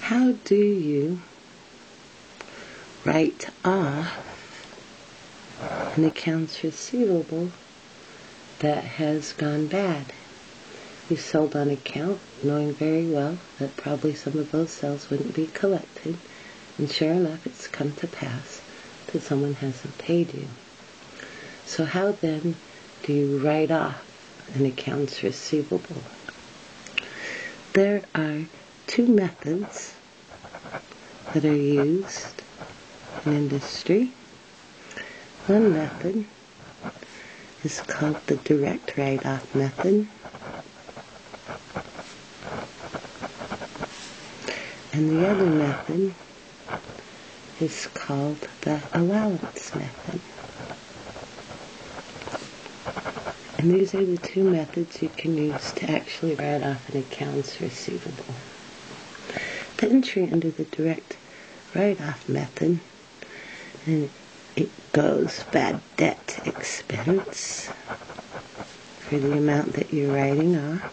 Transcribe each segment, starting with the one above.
How do you write off an accounts receivable that has gone bad? You sold on account, knowing very well that probably some of those sales wouldn't be collected, and sure enough it's come to pass that someone hasn't paid you. So how then do you write off an accounts receivable? There are two methods that are used in industry. One method is called the direct write-off method, and the other method is called the allowance method. And these are the two methods you can use to actually write off an accounts receivable. The entry under the direct write-off method, and it goes bad debt expense for the amount that you're writing off,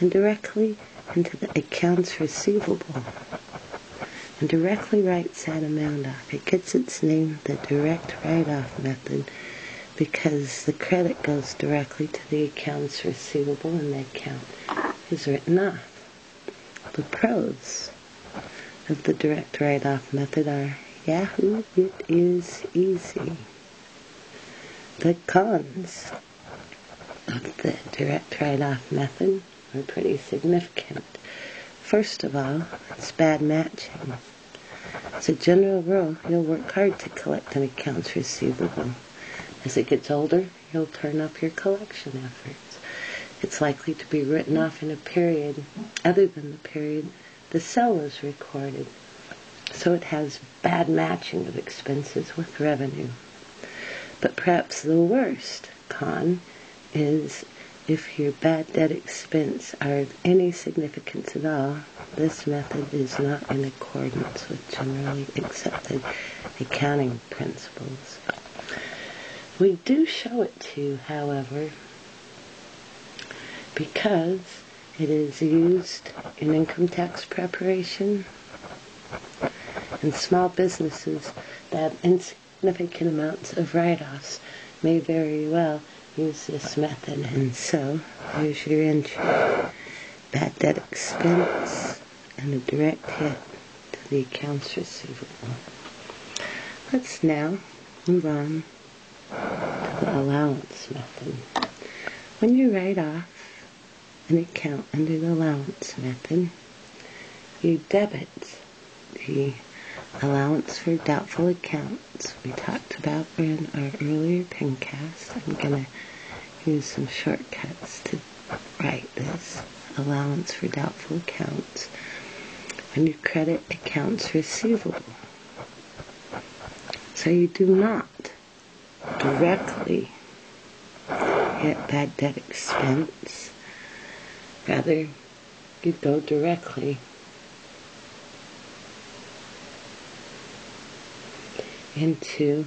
and directly into the accounts receivable, and directly writes that amount off. It gets its name, the direct write-off method, because the credit goes directly to the accounts receivable and the account is written off. The pros of the direct write-off method are, yahoo, it is easy. The cons of the direct write-off method are pretty significant. First of all, it's bad matching. As a general rule, you'll work hard to collect an accounts receivable. As it gets older, you'll turn up your collection efforts. It's likely to be written off in a period other than the period the sale was recorded. So it has bad matching of expenses with revenue. But perhaps the worst con is if your bad debt expense are of any significance at all, this method is not in accordance with generally accepted accounting principles. We do show it to you, however, because it is used in income tax preparation, and small businesses that have insignificant amounts of write-offs may very well use this method. And so, here's your entry. Bad debt expense and a direct hit to the accounts receivable. Let's now move on to the allowance method. When you write off an account under the allowance method, you debit the allowance for doubtful accounts we talked about in our earlier pincast. I'm going to use some shortcuts to write this. Allowance for doubtful accounts. And you credit accounts receivable. So you do not directly hit bad debt expense. Rather, you go directly into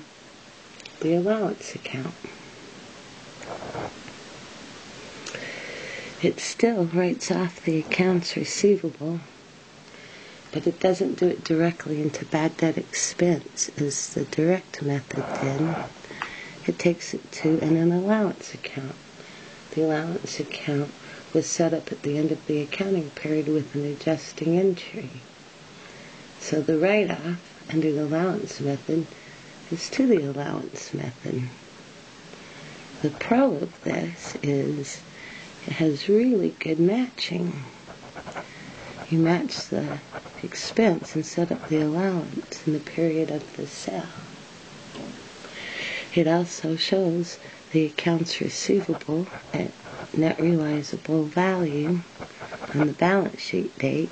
the allowance account. It still writes off the accounts receivable, but it doesn't do it directly into bad debt expense as the direct method did. It takes it to an allowance account. The allowance account was set up at the end of the accounting period with an adjusting entry. So the write-off under the allowance method is to the allowance method. The pro of this is it has really good matching. You match the expense and set up the allowance in the period of the sale. It also shows the accounts receivable at net realizable value on the balance sheet date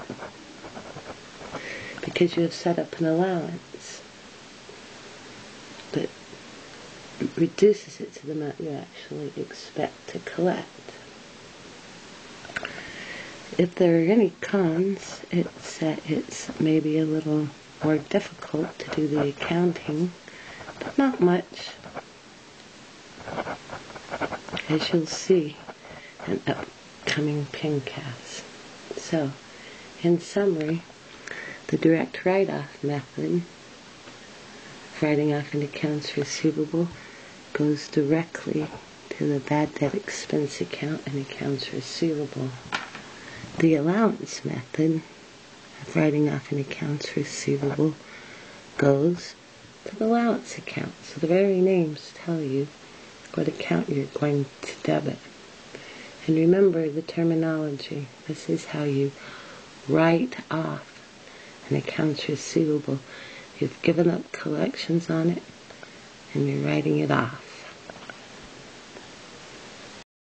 because you have set up an allowance that reduces it to the amount you actually expect to collect. If there are any cons, it's that it's maybe a little more difficult to do the accounting, but not much, as you'll see in upcoming pincasts. So, in summary, The direct write-off method, writing off an accounts receivable, goes directly to the bad debt expense account and accounts receivable. The allowance method of writing off an accounts receivable goes to the allowance account. So the very names tell you what account you're going to debit. And remember the terminology. This is how you write off an accounts receivable. You've given up collections on it and you're writing it off.